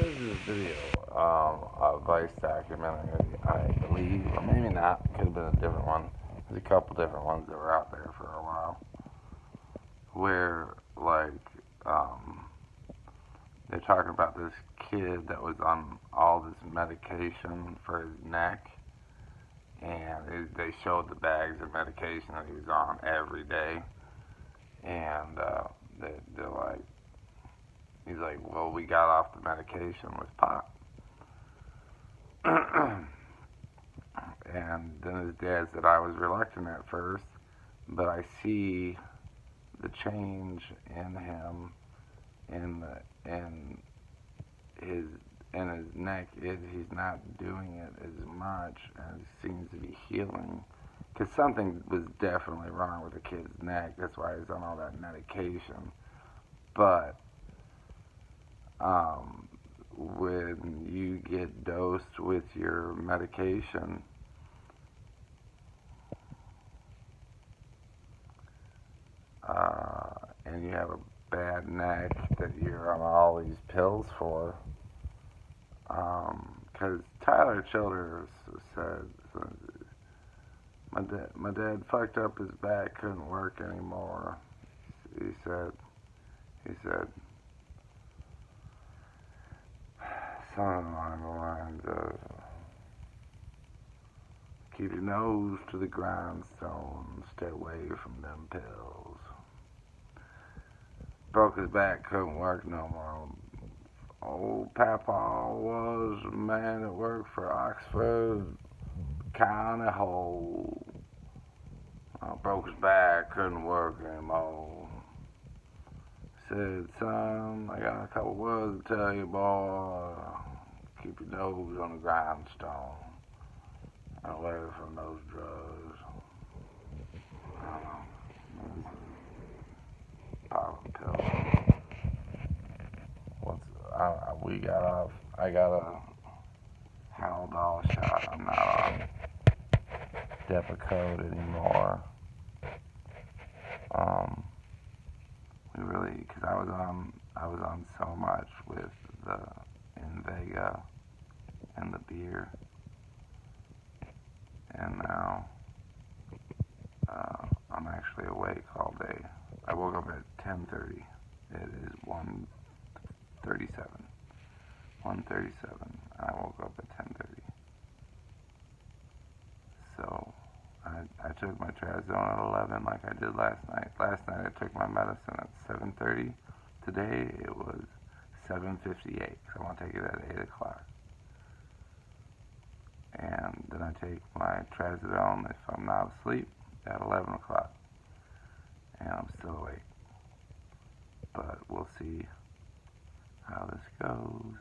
there's this video, a Vice documentary, I believe, or maybe not. Could have been a different one. There's a couple different ones that were out there for a while, where um, they're talking about this kid that was on all this medication for his neck, and they showed the bags of medication that he was on every day, and they're like, he's like, well, we got off the medication with pot. And then his dad said, I was reluctant at first, but I see the change in him, in his his neck. He's not doing it as much, and it seems to be healing. Because something was definitely wrong with the kid's neck. That's why he's on all that medication. But when you get dosed with your medication, and you have a bad neck that you're on all these pills for, because Tyler Childers said, my dad fucked up his back, couldn't work anymore. He said, something along the lines of, keep your nose to the grindstone, stay away from them pills. Broke his back, couldn't work no more. Old Papa was a man that worked for Oxford County Hole. Broke his back, couldn't work anymore. Said, son, I got a couple words to tell you, boy. Keep your nose on the grindstone. Away from those drugs. Popping pills. We got off. I got a Haldol shot. I'm not on Depakote anymore. Because I was on so much with the Invega and the beer, and now I'm actually awake all day. I woke up at 10:30. It is 1:37. 1:37. I woke up at 10:30. So I took my trazodone at 11 like I did last night. Last night I took my medicine at 7:30. Today it was 7:58 because I want to take it at 8 o'clock. And then I take my trazodone if I'm not asleep at 11 o'clock. And I'm still awake. But we'll see how this goes.